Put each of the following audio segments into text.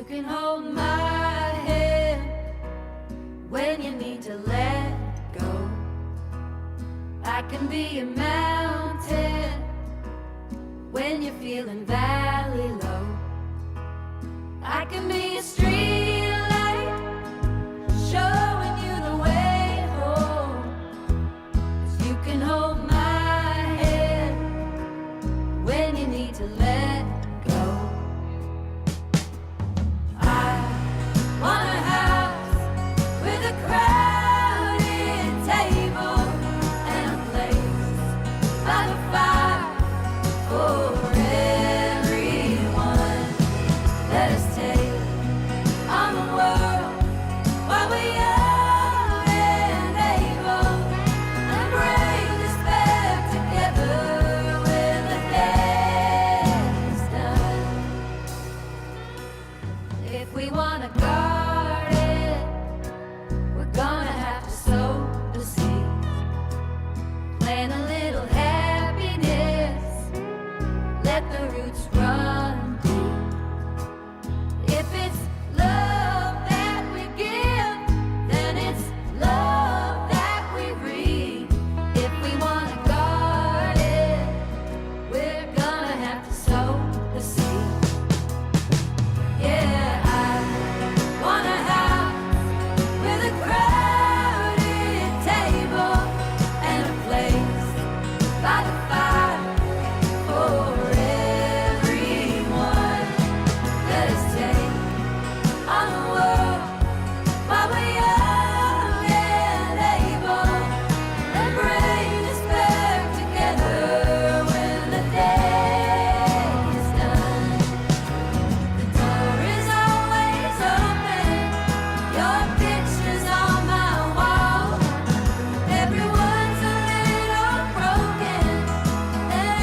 can hold my hand when you need to let go. I can be a mountain when you're feeling valley low. I can be a street light showing you the way home. 'Cause you can hold my hand when you need to let go. I want a house with a crowded table and a place by the fire for everyone. Let us take on the world while we're young and able, and bring this back together when the day is done. If we want to guard it, we're gonna have to sow the seeds, plant a little happiness, let the roots run deep. If it's love that we give, then it's love that we reap. If we want to guard it, we're gonna have to sow the seed. Yeah, I want a house with a crowded table and a place by the fire for everyone. Let us take on the world while we're young and able, and bring us back together when the day is done. The door is always open, your picture's on my wall. Everyone's a little broken, and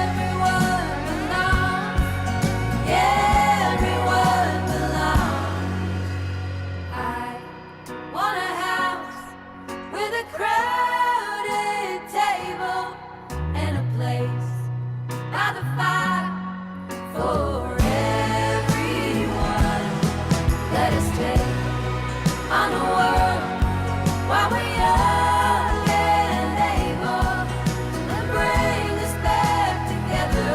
everyone belongs. Yeah, everyone belongs. I want a house with a crowded table and a place by the fire for everyone. Let us take on the world while we're young and able, and bring us back together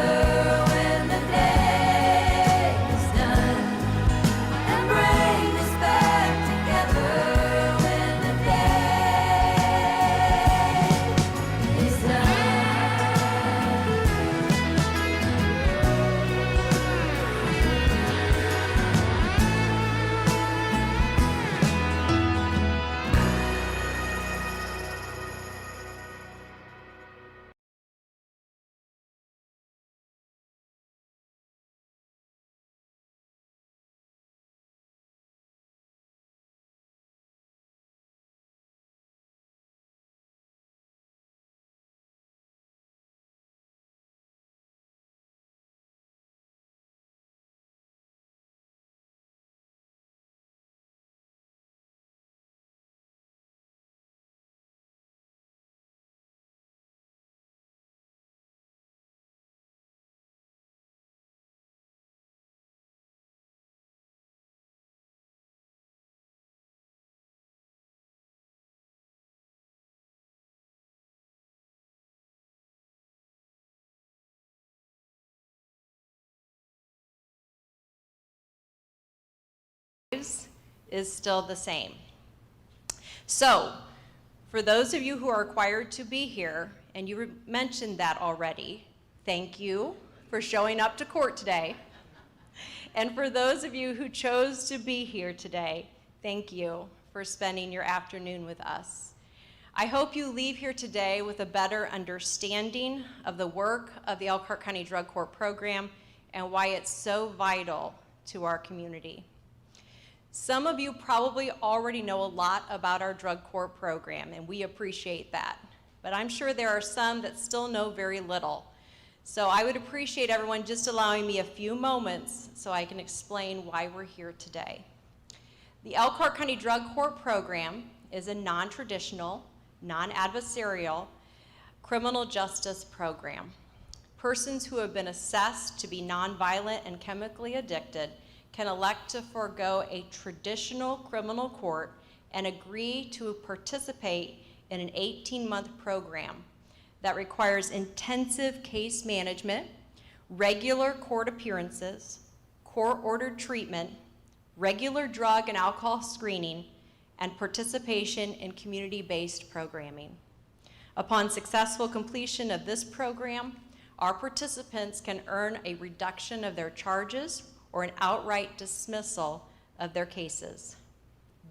when the day is done. And bring us back together when the day is done. Is still the same. So, for those of you who are required to be here, and you mentioned that already, thank you for showing up to court today. And for those of you who chose to be here today, thank you for spending your afternoon with us. I hope you leave here today with a better understanding of the work of the Elkhart County Drug Court Program and why it's so vital to our community. Some of you probably already know a lot about our drug court program, and we appreciate that. But I'm sure there are some that still know very little. So I would appreciate everyone just allowing me a few moments so I can explain why we're here today. The Elkhart County Drug Court Program is a non-traditional, non-adversarial criminal justice program. Persons who have been assessed to be nonviolent and chemically addicted can elect to forego a traditional criminal court and agree to participate in an 18-month program that requires intensive case management, regular court appearances, court-ordered treatment, regular drug and alcohol screening, and participation in community-based programming. Upon successful completion of this program, our participants can earn a reduction of their charges or an outright dismissal of their cases.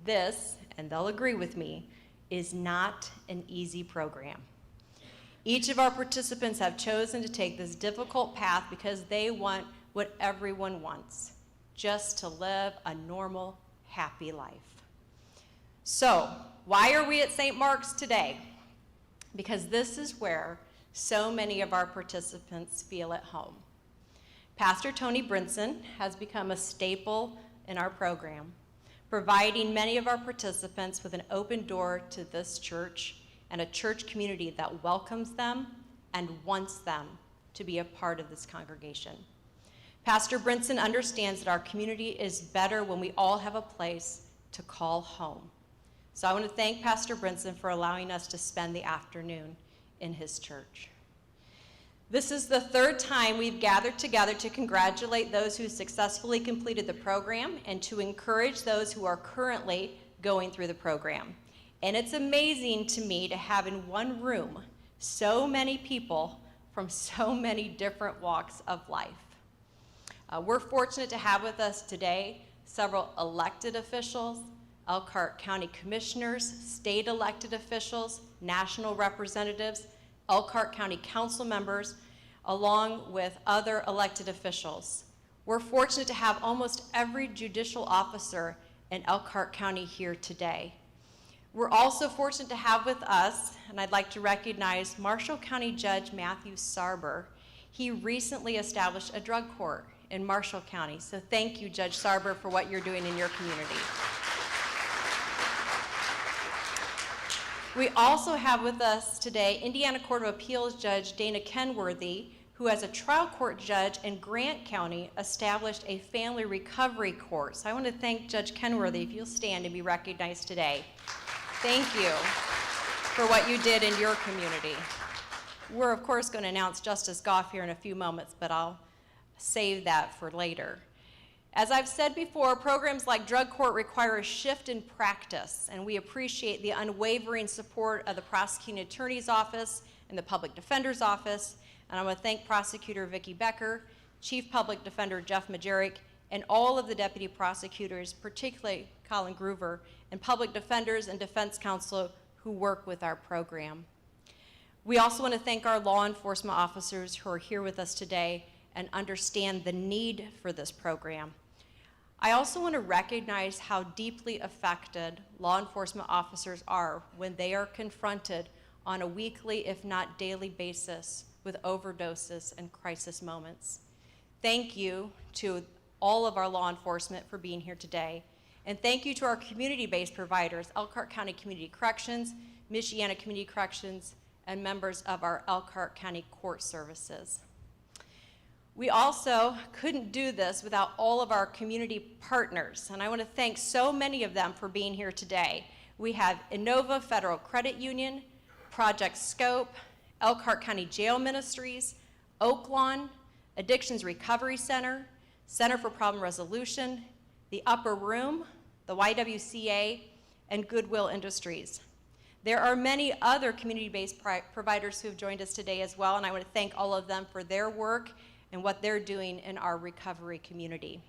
This, and they'll agree with me, is not an easy program. Each of our participants have chosen to take this difficult path because they want what everyone wants, just to live a normal, happy life. So, why are we at St. Mark's today? Because this is where so many of our participants feel at home. Pastor Tony Brinson has become a staple in our program, providing many of our participants with an open door to this church and a church community that welcomes them and wants them to be a part of this congregation. Pastor Brinson understands that our community is better when we all have a place to call home. So I want to thank Pastor Brinson for allowing us to spend the afternoon in his church. This is the third time we've gathered together to congratulate those who successfully completed the program and to encourage those who are currently going through the program. And it's amazing to me to have in one room so many people from so many different walks of life. We're fortunate to have with us today several elected officials, Elkhart County Commissioners, state elected officials, national representatives, Elkhart County Council members, along with other elected officials. We're fortunate to have almost every judicial officer in Elkhart County here today. We're also fortunate to have with us, and I'd like to recognize Marshall County Judge Matthew Sarber. He recently established a drug court in Marshall County, so thank you, Judge Sarber, for what you're doing in your community. We also have with us today Indiana Court of Appeals Judge Dana Kenworthy, who as a trial court judge in Grant County established a family recovery court. So I want to thank Judge Kenworthy, if you'll stand and be recognized today. Thank you for what you did in your community. We're of course going to announce Justice Goff here in a few moments, but I'll save that for later. As I've said before, programs like drug court require a shift in practice, and we appreciate the unwavering support of the prosecuting attorney's office and the public defender's office. And I want to thank Prosecutor Vicki Becker, Chief Public Defender Jeff Majerick, and all of the deputy prosecutors, particularly Colin Groover, and public defenders and defense counsel who work with our program. We also want to thank our law enforcement officers who are here with us today and understand the need for this program. I also want to recognize how deeply affected law enforcement officers are when they are confronted on a weekly, if not daily basis with overdoses and crisis moments. Thank you to all of our law enforcement for being here today. And thank you to our community-based providers, Elkhart County Community Corrections, Michiana Community Corrections, and members of our Elkhart County Court Services. We also couldn't do this without all of our community partners, and I want to thank so many of them for being here today. We have Innova Federal Credit Union, Project Scope, Elkhart County Jail Ministries, Oaklawn, Addictions Recovery Center, Center for Problem Resolution, the Upper Room, the YWCA, and Goodwill Industries. There are many other community-based providers who have joined us today as well, and I want to thank all of them for their work and what they're doing in our recovery community.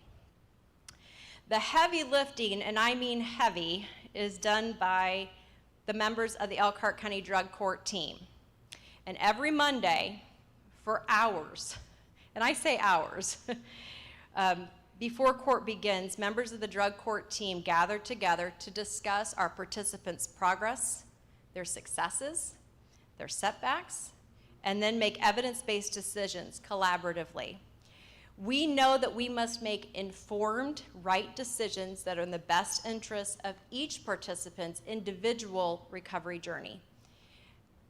The heavy lifting, and I mean heavy, is done by the members of the Elkhart County Drug Court team. And every Monday, for hours, and I say hours, before court begins, members of the drug court team gather together to discuss our participants' progress, their successes, their setbacks, and then make evidence-based decisions collaboratively. We know that we must make informed, right decisions that are in the best interest of each participant's individual recovery journey.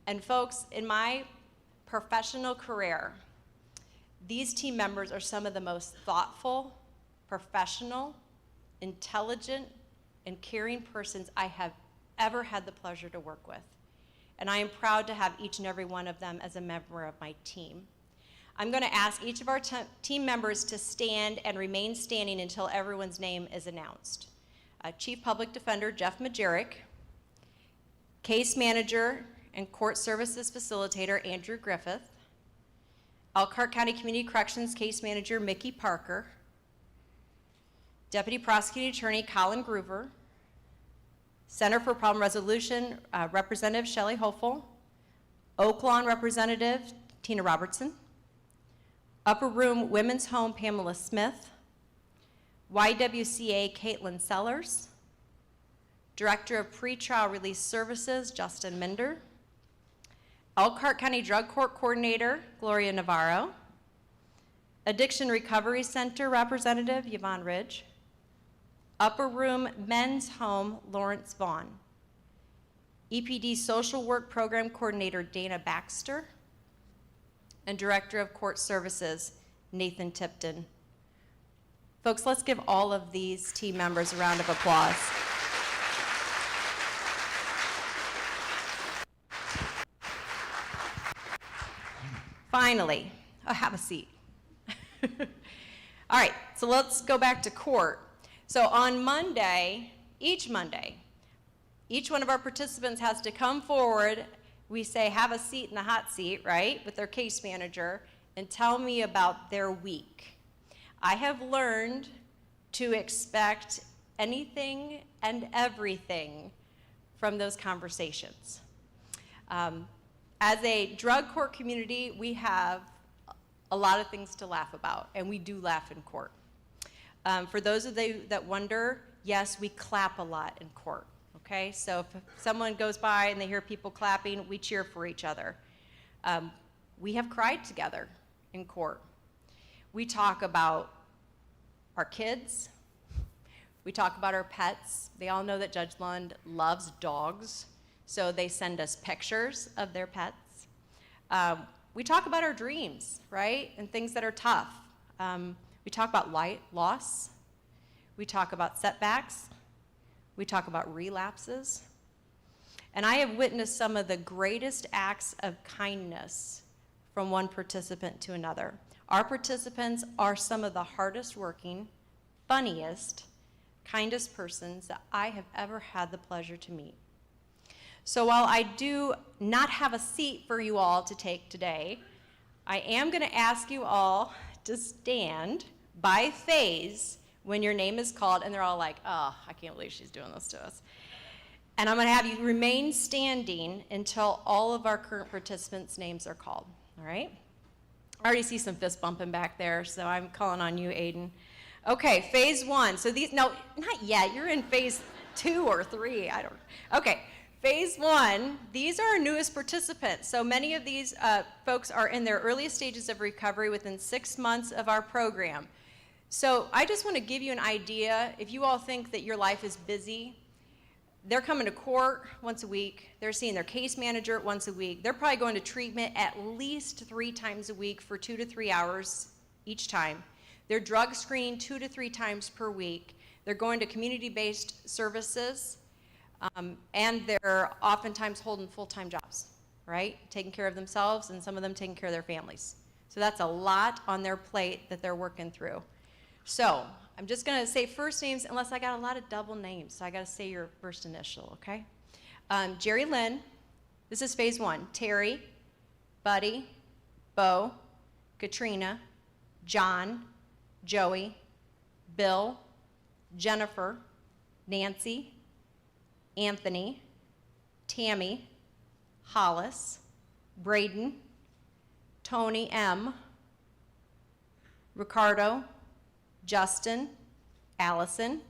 And folks, in my professional career, these team members are some of the most thoughtful, professional, intelligent, and caring persons I have ever had the pleasure to work with. And I am proud to have each and every one of them as a member of my team. I'm going to ask each of our team members to stand and remain standing until everyone's name is announced. Chief Public Defender Jeff Majerick, Case Manager and Court Services Facilitator Andrew Griffith, Elkhart County Community Corrections Case Manager Mickey Parker, Deputy Prosecuting Attorney Colin Groover, Center for Problem Resolution Representative Shelley Hopeful, Oak Lawn Representative Tina Robertson, Upper Room Women's Home Pamela Smith, YWCA Caitlin Sellers, Director of Pretrial Release Services Justin Minder, Elkhart County Drug Court Coordinator Gloria Navarro, Addiction Recovery Center Representative Yvonne Ridge, Upper Room Men's Home Lawrence Vaughn, EPD Social Work Program Coordinator Dana Baxter, and Director of Court Services Nathan Tipton. Folks, let's give all of these team members a round of applause. Finally, have a seat. All right, so let's go back to court. So on Monday, each one of our participants has to come forward. We say, have a seat in the hot seat, right, with their case manager, and tell me about their week. I have learned to expect anything and everything from those conversations. As a drug court community, we have a lot of things to laugh about, and we do laugh in court. For those of you that wonder, yes, we clap a lot in court, okay? So if someone goes by and they hear people clapping, we cheer for each other. We have cried together in court. We talk about our kids. We talk about our pets. They all know that Judge Lund loves dogs, so they send us pictures of their pets. We talk about our dreams, right, and things that are tough. We talk about loss. We talk about setbacks. We talk about relapses. And I have witnessed some of the greatest acts of kindness from one participant to another. Our participants are some of the hardest working, funniest, kindest persons that I have ever had the pleasure to meet. So while I do not have a seat for you all to take today, I am going to ask you all to stand by phase when your name is called, and they're all like, oh, I can't believe she's doing this to us. And I'm going to have you remain standing until all of our current participants' names are called, all right? I already see some fist bumping back there, so I'm calling on you, Aiden. Okay, phase one. So these, no, not yet. You're in phase 2 or 3. I don't. Okay, phase one. These are our newest participants. So many of these folks are in their earliest stages of recovery within 6 months of our program. So I just want to give you an idea. If you all think that your life is busy, they're coming to court once a week. They're seeing their case manager once a week. They're probably going to treatment at least 3 times a week for 2 to 3 hours each time. They're drug screened 2 to 3 times per week. They're going to community-based services, and they're oftentimes holding full-time jobs, right? Taking care of themselves, and some of them taking care of their families. So that's a lot on their plate that they're working through. So I'm just going to say first names unless I got a lot of double names, so I got to say your first initial, okay? Jerry Lynn, this is phase one. Terry, Buddy, Bo, Katrina, John, Joey, Bill, Jennifer, Nancy, Anthony, Tammy, Hollis, Braden, Tony M., Ricardo, Justin, Allison,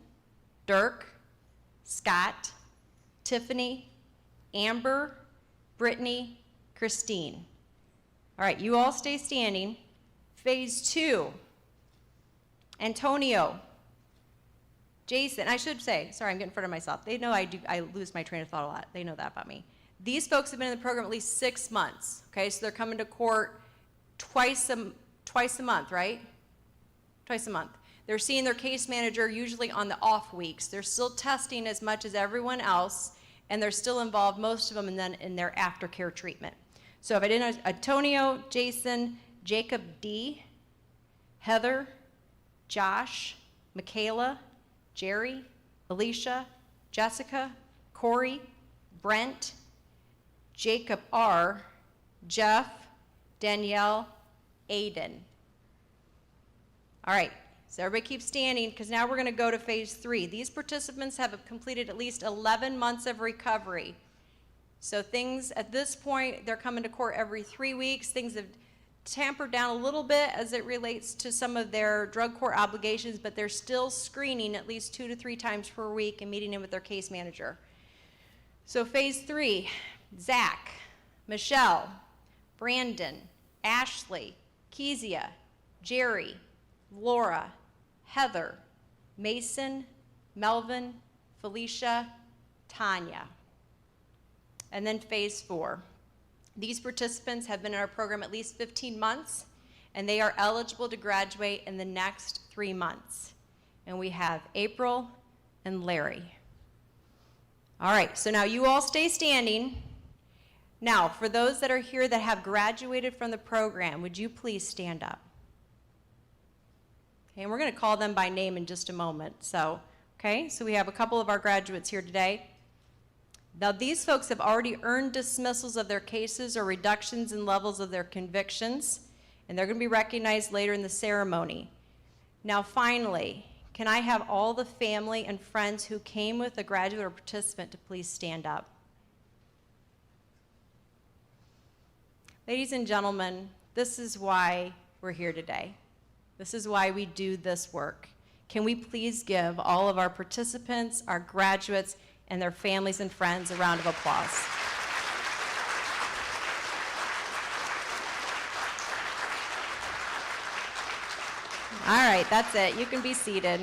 Dirk, Scott, Tiffany, Amber, Brittany, Christine. All right, you all stay standing. Phase two, Antonio, Jason, I should say, sorry, I'm getting in front of myself. They know I lose my train of thought a lot. They know that about me. These folks have been in the program at least 6 months, okay? So they're coming to court twice a month, right? Twice a month. They're seeing their case manager usually on the off weeks. They're still testing as much as everyone else, and they're still involved, most of them, in their aftercare treatment. So if I didn't know, Antonio, Jason, Jacob D, Heather, Josh, Michaela, Jerry, Alicia, Jessica, Corey, Brent, Jacob R, Jeff, Danielle, Aiden. All right, so everybody keep standing, because now we're going to go to phase 3. These participants have completed at least 11 months of recovery. So things at this point, they're coming to court every 3 weeks. Things have tampered down a little bit as it relates to some of their drug court obligations, but they're still screening at least 2 to 3 times per week and meeting in with their case manager. So phase 3, Zach, Michelle, Brandon, Ashley, Kezia, Jerry, Laura, Heather, Mason, Melvin, Felicia, Tanya. And then phase 4. These participants have been in our program at least 15 months, and they are eligible to graduate in the next 3 months. And we have April and Larry. All right, so now you all stay standing. Now, for those that are here that have graduated from the program, would you please stand up? Okay, and we're going to call them by name in just a moment. So we have a couple of our graduates here today. Now, these folks have already earned dismissals of their cases or reductions in levels of their convictions, and they're going to be recognized later in the ceremony. Now, finally, can I have all the family and friends who came with a graduate or participant to please stand up? Ladies and gentlemen, this is why we're here today. This is why we do this work. Can we please give all of our participants, our graduates, and their families and friends a round of applause? All right, that's it. You can be seated.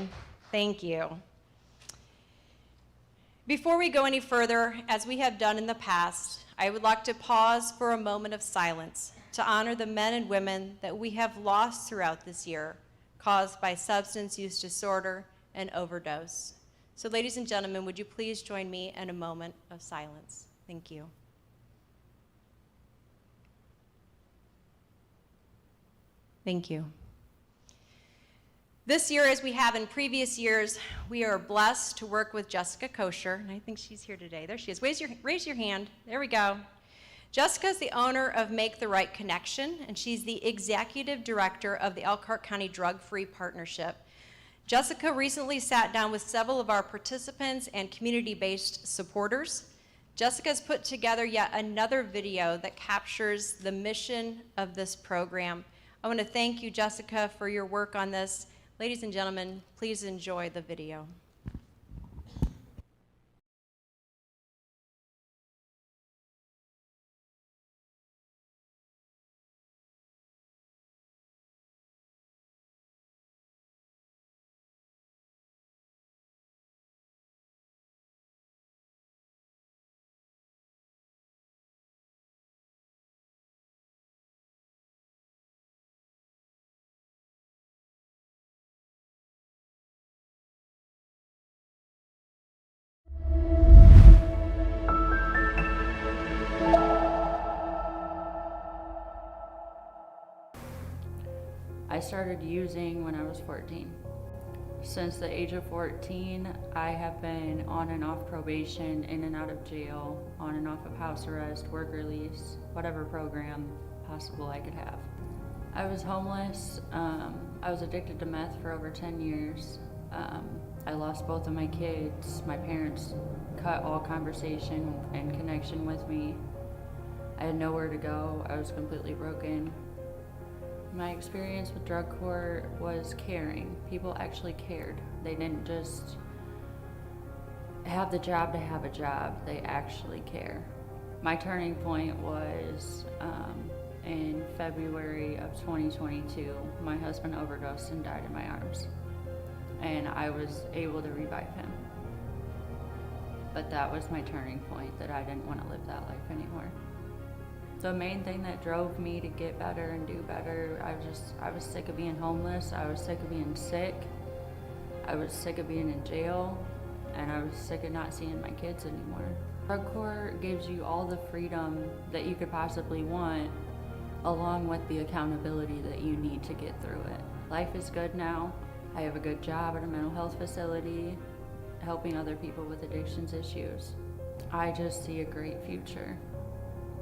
Thank you. Before we go any further, as we have done in the past, I would like to pause for a moment of silence to honor the men and women that we have lost throughout this year, caused by substance use disorder and overdose. So ladies and gentlemen, would you please join me in a moment of silence? Thank you. Thank you. This year, as we have in previous years, we are blessed to work with Jessica Kosher, and I think she's here today. There she is. Raise your hand. There we go. Jessica is the owner of Make the Right Connection, and she's the executive director of the Elkhart County Drug-Free Partnership. Jessica recently sat down with several of our participants and community-based supporters. Jessica's put together yet another video that captures the mission of this program. I want to thank you, Jessica, for your work on this. Ladies and gentlemen, please enjoy the video. I started using when I was 14. Since the age of 14, I have been on and off probation, in and out of jail, on and off of house arrest, work release, whatever program possible I could have. I was homeless. I was addicted to meth for over 10 years. I lost both of my kids. My parents cut all conversation and connection with me. I had nowhere to go. I was completely broken. My experience with drug court was caring. People actually cared. They didn't just have the job to have a job. They actually care. My turning point was in February of 2022. My husband overdosed and died in my arms. And I was able to revive him. But that was my turning point, that I didn't want to live that life anymore. The main thing that drove me to get better and do better, I was sick of being homeless. I was sick of being sick. I was sick of being in jail, and I was sick of not seeing my kids anymore. Drug court gives you all the freedom that you could possibly want, along with the accountability that you need to get through it. Life is good now. I have a good job at a mental health facility, helping other people with addictions issues. I just see a great future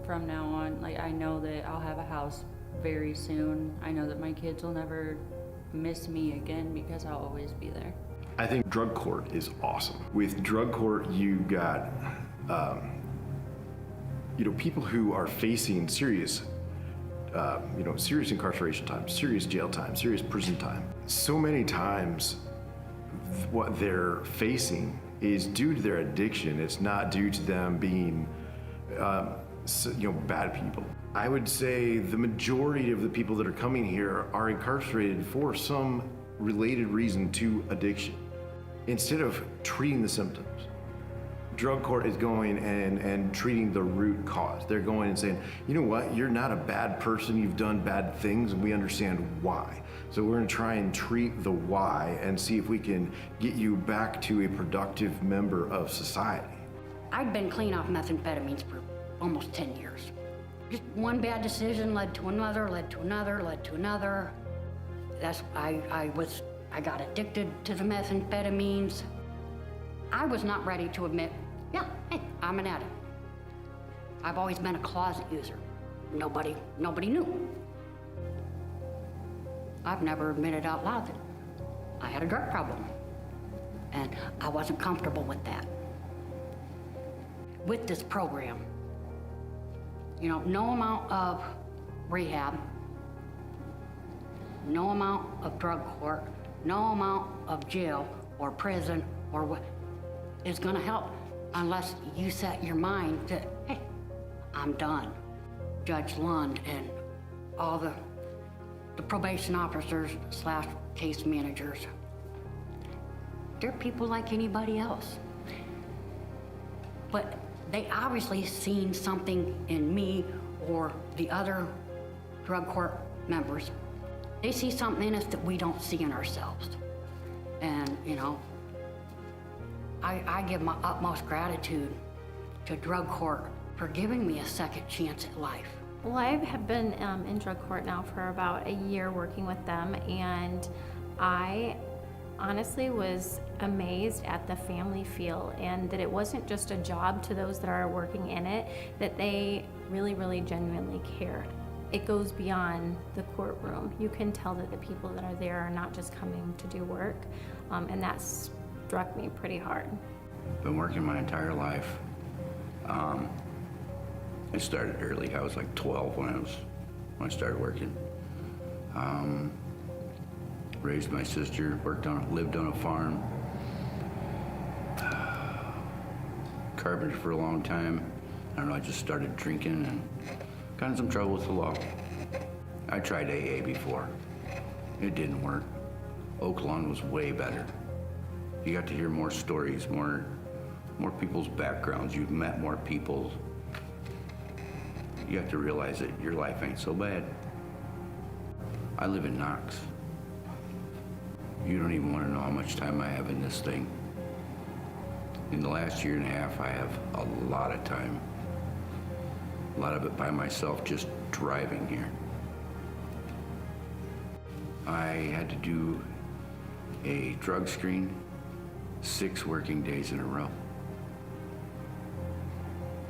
from now on. Like, I know that I'll have a house very soon. I know that my kids will never miss me again because I'll always be there. I think drug court is awesome. With drug court, you got, people who are facing serious, serious incarceration time, serious jail time, serious prison time. So many times, what they're facing is due to their addiction. It's not due to them being, bad people. I would say the majority of the people that are coming here are incarcerated for some related reason to addiction. Instead of treating the symptoms, drug court is going and treating the root cause. They're going and saying, you know what, you're not a bad person, you've done bad things, and we understand why. So we're gonna try and treat the why and see if we can get you back to a productive member of society. I'd been clean off methamphetamines for almost 10 years. Just one bad decision led to another, led to another, led to another. I got addicted to the methamphetamines. I was not ready to admit, yeah, hey, I'm an addict. I've always been a closet user. Nobody knew. I've never admitted out loud that I had a drug problem. And I wasn't comfortable with that. With this program, no amount of rehab, no amount of drug court, no amount of jail or prison or what is gonna help unless you set your mind to, hey, I'm done. Judge Lund and all the probation officers / case managers, they're people like anybody else. But they obviously seen something in me or the other drug court members. They see something in us that we don't see in ourselves. And, I give my utmost gratitude to drug court for giving me a second chance at life. Well, I have been in drug court now for about a year working with them, and I honestly was amazed at the family feel, and that it wasn't just a job to those that are working in it, that they really, really genuinely care. It goes beyond the courtroom. You can tell that the people that are there are not just coming to do work, and that struck me pretty hard. Been working my entire life. I started early. I was like 12 when I started working. Raised my sister, lived on a farm. Carpentered for a long time. I don't know, I just started drinking and got in some trouble with the law. I tried AA before. It didn't work. Oaklawn was way better. You got to hear more stories, more people's backgrounds. You've met more people. You have to realize that your life ain't so bad. I live in Knox. You don't even want to know how much time I have in this thing. In the last year and a half, I have a lot of time. A lot of it by myself, just driving here. I had to do a drug screen 6 working days in a row.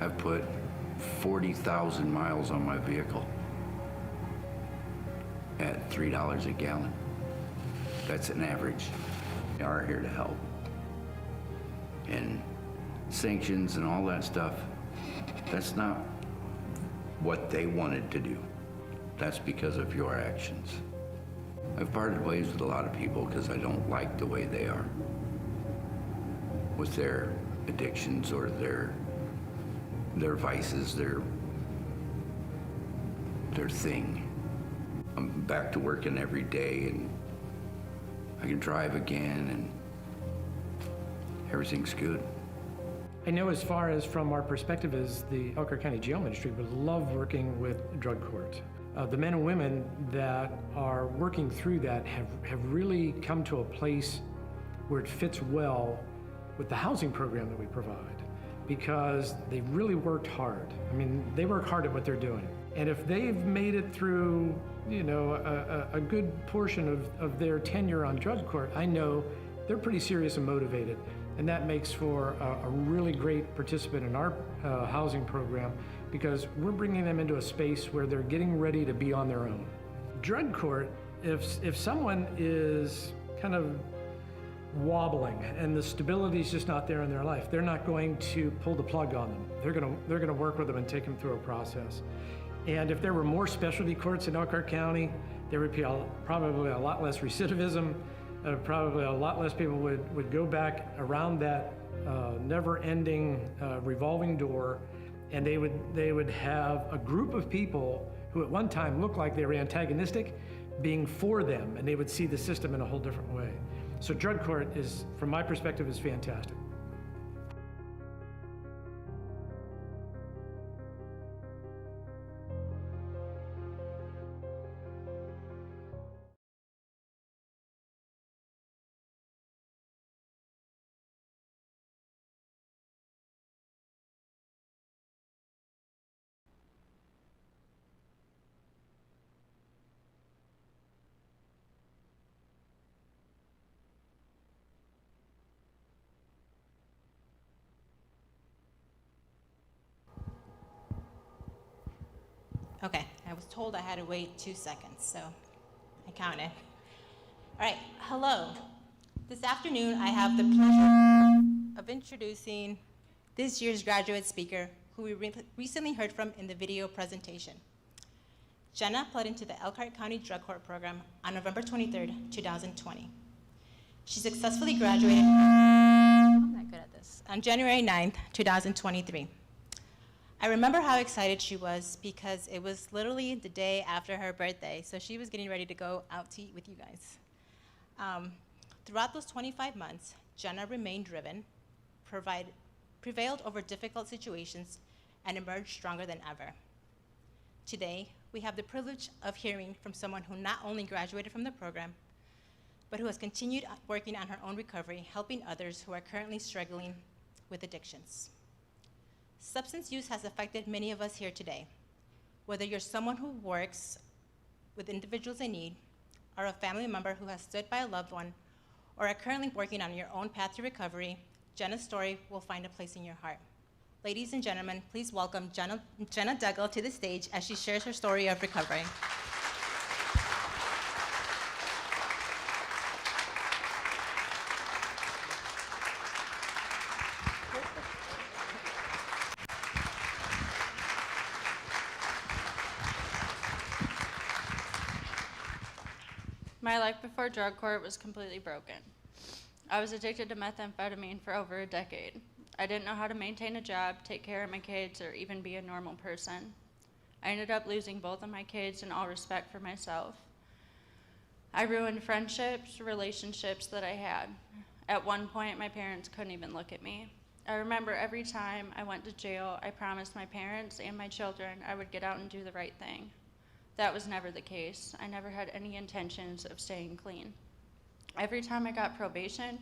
I've put 40,000 miles on my vehicle at $3 a gallon. That's an average. We are here to help. And sanctions and all that stuff, that's not what they wanted to do. That's because of your actions. I've parted ways with a lot of people because I don't like the way they are with their addictions or their vices, their thing. I'm back to working every day and I can drive again and everything's good. I know as far as from our perspective as the Elkhart County Jail Ministry would love working with drug court. The men and women that are working through that have really come to a place where it fits well with the housing program that we provide, because they really worked hard. I mean, they work hard at what they're doing. And if they've made it through, a good portion of their tenure on drug court, I know they're pretty serious and motivated. And that makes for a really great participant in our housing program, because we're bringing them into a space where they're getting ready to be on their own. Drug court, if someone is kind of wobbling and the stability's just not there in their life, they're not going to pull the plug on them. They're gonna work with them and take them through a process. And if there were more specialty courts in Elkhart County, there would be probably a lot less recidivism. Probably a lot less people would go back around that never-ending revolving door, and they would have a group of people who at one time looked like they were antagonistic being for them, and they would see the system in a whole different way. So drug court is, from my perspective, is fantastic. Okay, I was told I had to wait 2 seconds, so I counted. All right, hello. This afternoon, I have the pleasure of introducing this year's graduate speaker, who we recently heard from in the video presentation. Jenna pled into the Elkhart County Drug Court Program on November 23rd, 2020. She successfully graduated, I'm not good at this, on January 9th, 2023. I remember how excited she was because it was literally the day after her birthday, so she was getting ready to go out to eat with you guys. Throughout those 25 months, Jenna remained driven, prevailed over difficult situations, and emerged stronger than ever. Today, we have the privilege of hearing from someone who not only graduated from the program, but who has continued working on her own recovery, helping others who are currently struggling with addictions. Substance use has affected many of us here today. Whether you're someone who works with individuals in need, or a family member who has stood by a loved one, or are currently working on your own path to recovery, Jenna's story will find a place in your heart. Ladies and gentlemen, please welcome Jenna Duggal to the stage as she shares her story of recovery. My life before drug court was completely broken. I was addicted to methamphetamine for over a decade. I didn't know how to maintain a job, take care of my kids, or even be a normal person. I ended up losing both of my kids and all respect for myself. I ruined friendships, relationships that I had. At one point, my parents couldn't even look at me. I remember every time I went to jail, I promised my parents and my children I would get out and do the right thing. That was never the case. I never had any intentions of staying clean. Every time I got probation,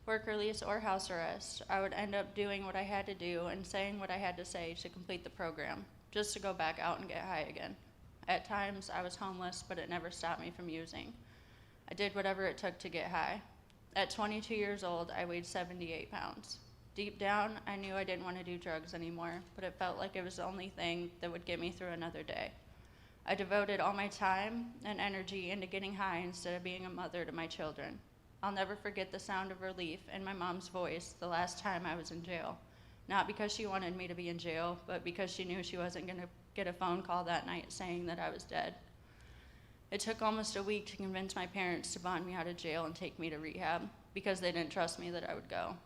work release, or house arrest, I would end up doing what I had to do and saying what I had to say to complete the program, just to go back out and get high again. At times, I was homeless, but it never stopped me from using. I did whatever it took to get high. At 22 years old, I weighed 78 pounds. Deep down, I knew I didn't want to do drugs anymore, but it felt like it was the only thing that would get me through another day. I devoted all my time and energy into getting high instead of being a mother to my children. I'll never forget the sound of relief in my mom's voice the last time I was in jail. Not because she wanted me to be in jail, but because she knew she wasn't gonna get a phone call that night saying that I was dead. It took almost a week to convince my parents to bond me out of jail and take me to rehab because they didn't trust me that I would go.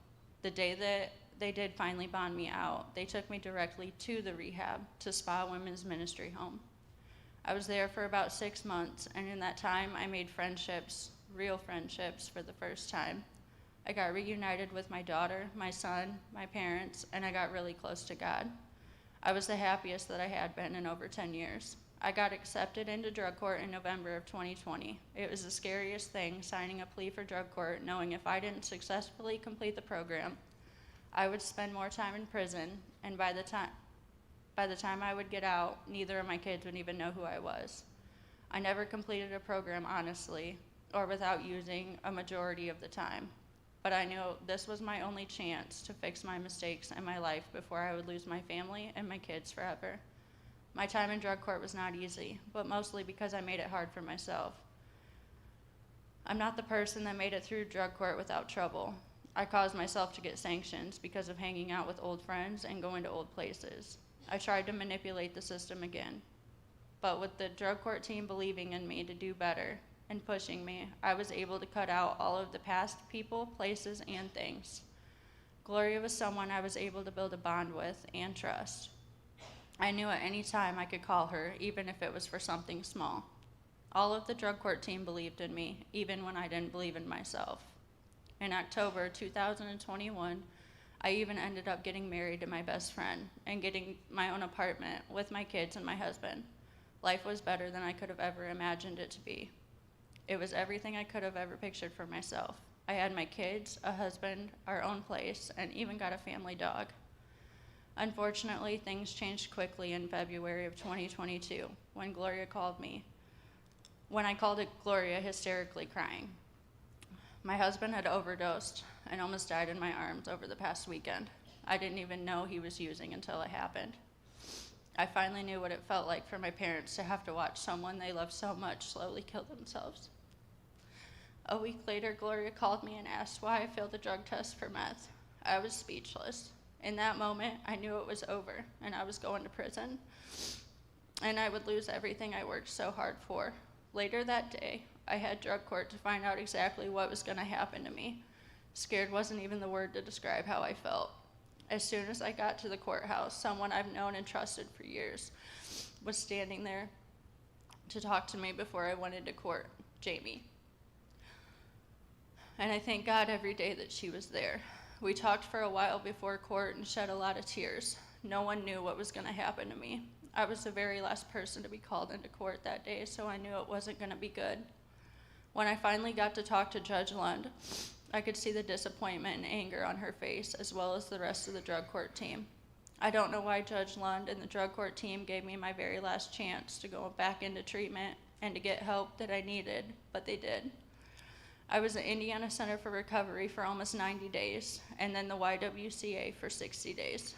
The day that they did finally bond me out, they took me directly to the rehab, to Spa Women's Ministry Home. I was there for about 6 months, and in that time, I made friendships, real friendships, for the first time. I got reunited with my daughter, my son, my parents, and I got really close to God. I was the happiest that I had been in over 10 years. I got accepted into drug court in November of 2020. It was the scariest thing, signing a plea for drug court, knowing if I didn't successfully complete the program, I would spend more time in prison, and by the time I would get out, neither of my kids would even know who I was. I never completed a program honestly, or without using a majority of the time. But I knew this was my only chance to fix my mistakes in my life before I would lose my family and my kids forever. My time in drug court was not easy, but mostly because I made it hard for myself. I'm not the person that made it through drug court without trouble. I caused myself to get sanctions because of hanging out with old friends and going to old places. I tried to manipulate the system again. But with the drug court team believing in me to do better and pushing me, I was able to cut out all of the past people, places, and things. Gloria was someone I was able to build a bond with and trust. I knew at any time I could call her, even if it was for something small. All of the drug court team believed in me, even when I didn't believe in myself. In October 2021, I even ended up getting married to my best friend and getting my own apartment with my kids and my husband. Life was better than I could have ever imagined it to be. It was everything I could have ever pictured for myself. I had my kids, a husband, our own place, and even got a family dog. Unfortunately, things changed quickly in February of 2022 when Gloria called me. When I called it Gloria, hysterically crying. My husband had overdosed and almost died in my arms over the past weekend. I didn't even know he was using until it happened. I finally knew what it felt like for my parents to have to watch someone they loved so much slowly kill themselves. A week later, Gloria called me and asked why I failed the drug test for meth. I was speechless. In that moment, I knew it was over and I was going to prison, and I would lose everything I worked so hard for. Later that day, I had drug court to find out exactly what was going to happen to me. Scared wasn't even the word to describe how I felt. As soon as I got to the courthouse, someone I've known and trusted for years was standing there to talk to me before I went into court, Jamie. And I thank God every day that she was there. We talked for a while before court and shed a lot of tears. No one knew what was going to happen to me. I was the very last person to be called into court that day, so I knew it wasn't going to be good. When I finally got to talk to Judge Lund, I could see the disappointment and anger on her face, as well as the rest of the drug court team. I don't know why Judge Lund and the drug court team gave me my very last chance to go back into treatment and to get help that I needed, but they did. I was at Indiana Center for Recovery for almost 90 days, and then the YWCA for 60 days.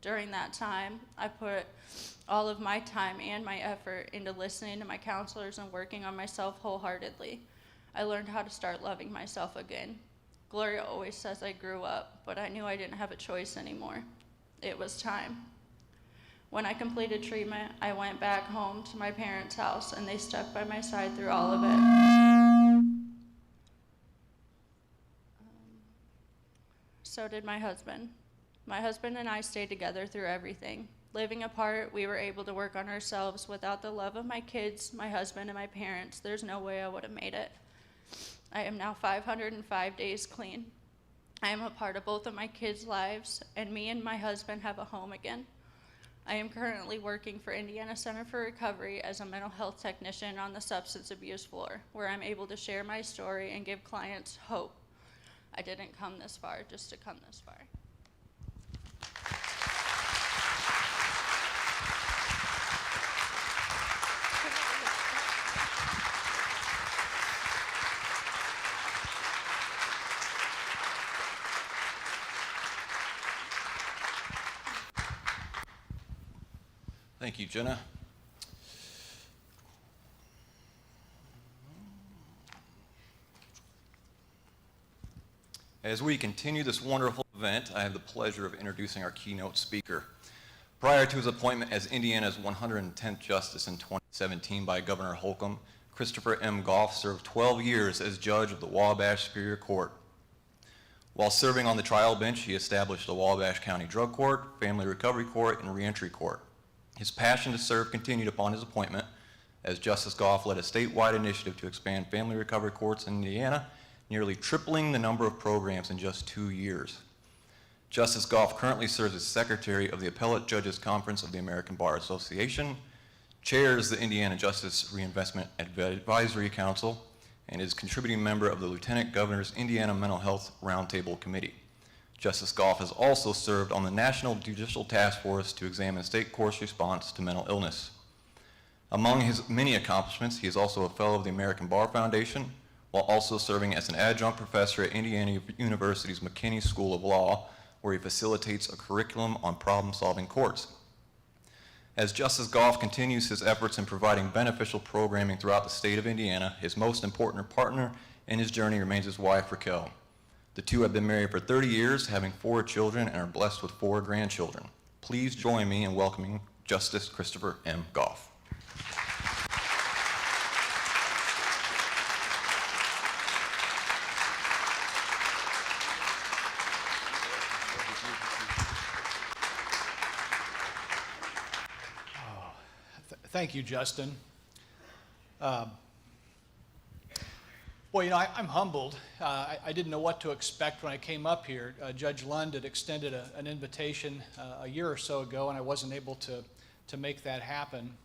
During that time, I put all of my time and my effort into listening to my counselors and working on myself wholeheartedly. I learned how to start loving myself again. Gloria always says I grew up, but I knew I didn't have a choice anymore. It was time. When I completed treatment, I went back home to my parents' house, and they stuck by my side through all of it. So did my husband. My husband and I stayed together through everything. Living apart, we were able to work on ourselves. Without the love of my kids, my husband, and my parents, there's no way I would have made it. I am now 505 days clean. I am a part of both of my kids' lives, and me and my husband have a home again. I am currently working for Indiana Center for Recovery as a mental health technician on the substance abuse floor, where I'm able to share my story and give clients hope. I didn't come this far just to come this far. Thank you, Jenna. As we continue this wonderful event, I have the pleasure of introducing our keynote speaker. Prior to his appointment as Indiana's 110th Justice in 2017 by Governor Holcomb, Christopher M. Goff served 12 years as judge of the Wabash Superior Court. While serving on the trial bench, he established the Wabash County Drug Court, Family Recovery Court, and Reentry Court. His passion to serve continued upon his appointment, as Justice Goff led a statewide initiative to expand family recovery courts in Indiana, nearly tripling the number of programs in just 2 years. Justice Goff currently serves as Secretary of the Appellate Judges Conference of the American Bar Association, chairs the Indiana Justice Reinvestment Advisory Council, and is a contributing member of the Lieutenant Governor's Indiana Mental Health Roundtable Committee. Justice Goff has also served on the National Judicial Task Force to examine state courts' response to mental illness. Among his many accomplishments, he is also a fellow of the American Bar Foundation, while also serving as an adjunct professor at Indiana University's McKinney School of Law, where he facilitates a curriculum on problem-solving courts. As Justice Goff continues his efforts in providing beneficial programming throughout the state of Indiana, his most important partner in his journey remains his wife, Raquel. The two have been married for 30 years, having 4 children, and are blessed with 4 grandchildren. Please join me in welcoming Justice Christopher M. Goff. Thank you, Justin. Boy, I'm humbled. I didn't know what to expect when I came up here. Judge Lund had extended an invitation a year or so ago, and I wasn't able to make that happen.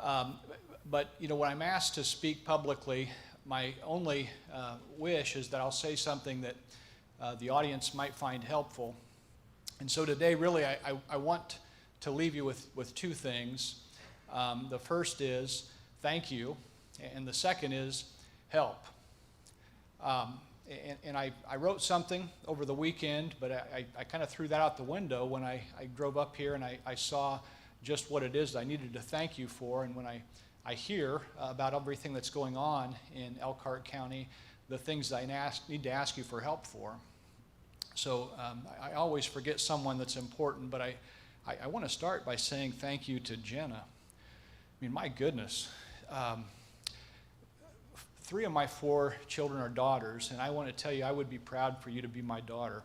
But when I'm asked to speak publicly, my only wish is that I'll say something that the audience might find helpful. And so today, really, I want to leave you with 2 things. The first is thank you, and the second is help. And I wrote something over the weekend, but I kind of threw that out the window when I drove up here and I saw just what it is that I needed to thank you for. And when I hear about everything that's going on in Elkhart County, the things I need to ask you for help for. So I always forget someone that's important, but I want to start by saying thank you to Jenna. I mean, my goodness. 3 of my 4 children are daughters, and I want to tell you I would be proud for you to be my daughter.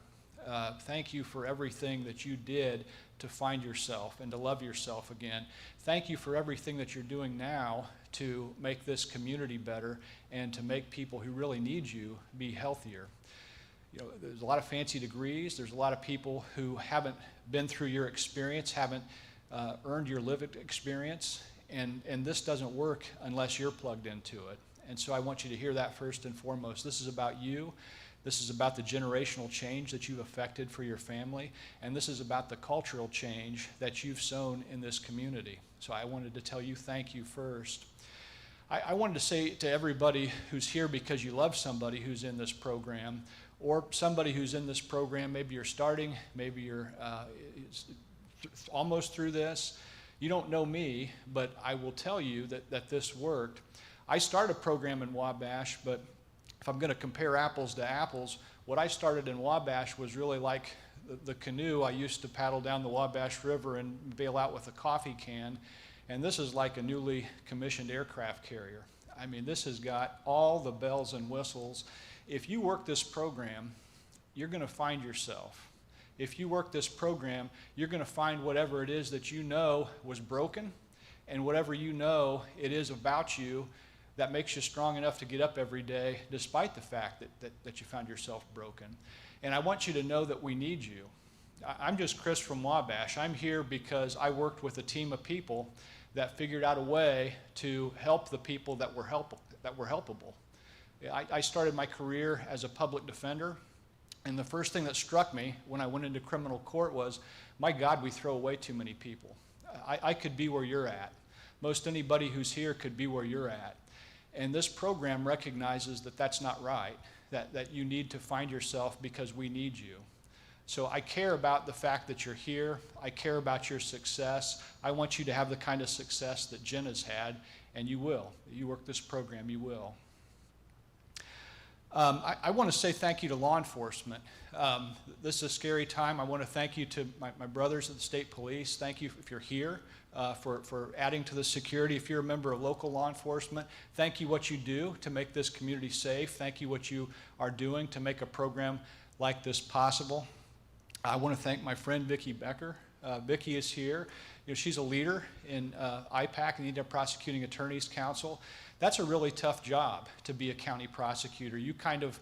Thank you for everything that you did to find yourself and to love yourself again. Thank you for everything that you're doing now to make this community better and to make people who really need you be healthier. There's a lot of fancy degrees. There's a lot of people who haven't been through your experience, haven't earned your lived experience. And this doesn't work unless you're plugged into it. And so I want you to hear that first and foremost. This is about you. This is about the generational change that you've affected for your family. And this is about the cultural change that you've sown in this community. So I wanted to tell you thank you first. I wanted to say to everybody who's here because you love somebody who's in this program, or somebody who's in this program, maybe you're starting, maybe you're almost through this. You don't know me, but I will tell you that this worked. I started a program in Wabash, but if I'm going to compare apples to apples, what I started in Wabash was really like the canoe I used to paddle down the Wabash River and bail out with a coffee can. And this is like a newly commissioned aircraft carrier. I mean, this has got all the bells and whistles. If you work this program, you're going to find yourself. If you work this program, you're going to find whatever it is that you know was broken and whatever you know it is about you that makes you strong enough to get up every day despite the fact that you found yourself broken. And I want you to know that we need you. I'm just Chris from Wabash. I'm here because I worked with a team of people that figured out a way to help the people that were helpable. I started my career as a public defender. And the first thing that struck me when I went into criminal court was, my God, we throw away too many people. I could be where you're at. Most anybody who's here could be where you're at. And this program recognizes that that's not right, that you need to find yourself because we need you. So I care about the fact that you're here. I care about your success. I want you to have the kind of success that Jenna's had, and you will. You work this program, you will. I want to say thank you to law enforcement. This is a scary time. I want to thank you to my brothers at the state police. Thank you if you're here for adding to the security. If you're a member of local law enforcement, thank you what you do to make this community safe. Thank you what you are doing to make a program like this possible. I want to thank my friend Vicki Becker. Vicki is here. She's a leader in IPAC, the Indiana Prosecuting Attorneys Council. That's a really tough job to be a county prosecutor. You kind of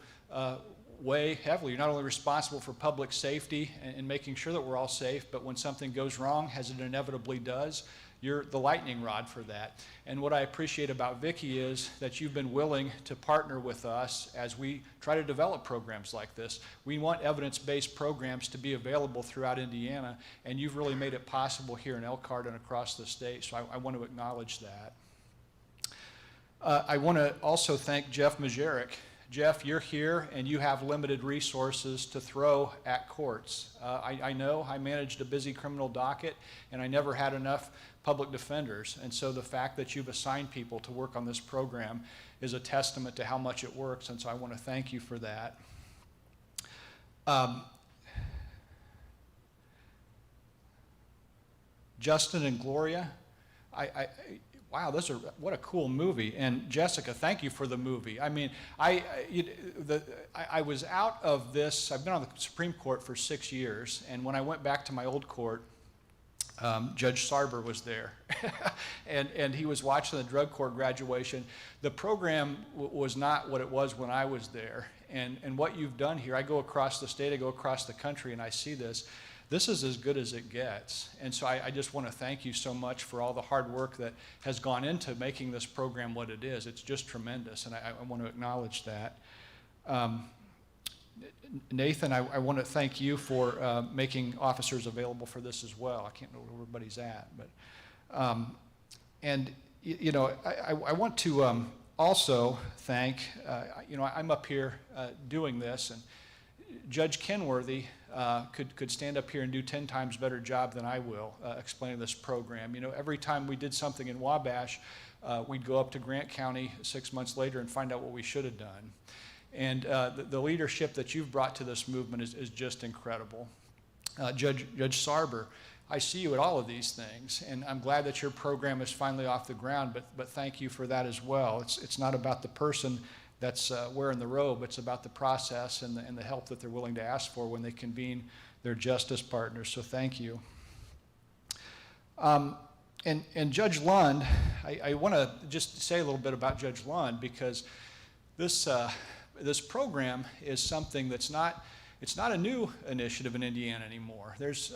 weigh heavily. You're not only responsible for public safety and making sure that we're all safe, but when something goes wrong, as it inevitably does, you're the lightning rod for that. And what I appreciate about Vicki is that you've been willing to partner with us as we try to develop programs like this. We want evidence-based programs to be available throughout Indiana, and you've really made it possible here in Elkhart and across the state, so I want to acknowledge that. I want to also thank Jeff Majerek. Jeff, you're here and you have limited resources to throw at courts. I know I managed a busy criminal docket and I never had enough public defenders. And so the fact that you've assigned people to work on this program is a testament to how much it works. And so I want to thank you for that. Justin and Gloria, wow, what a cool movie. And Jessica, thank you for the movie. I mean, I was out of this, I've been on the Supreme Court for 6 years, and when I went back to my old court, Judge Sarber was there, and he was watching the drug court graduation. The program was not what it was when I was there, and what you've done here, I go across the state, I go across the country, and I see this. This is as good as it gets. And so I just want to thank you so much for all the hard work that has gone into making this program what it is. It's just tremendous, and I want to acknowledge that. Nathan, I want to thank you for making officers available for this as well. I can't know where everybody's at, but I want to also thank, I'm up here doing this, and Judge Kenworthy could stand up here and do 10 times better job than I will explaining this program. Every time we did something in Wabash, we'd go up to Grant County 6 months later and find out what we should have done. And the leadership that you've brought to this movement is just incredible. Judge Sarber, I see you at all of these things, and I'm glad that your program is finally off the ground, but thank you for that as well. It's not about the person that's wearing the robe. It's about the process and the help that they're willing to ask for when they convene their justice partners. So thank you. And Judge Lund, I want to just say a little bit about Judge Lund, because this program is something it's not a new initiative in Indiana anymore. There's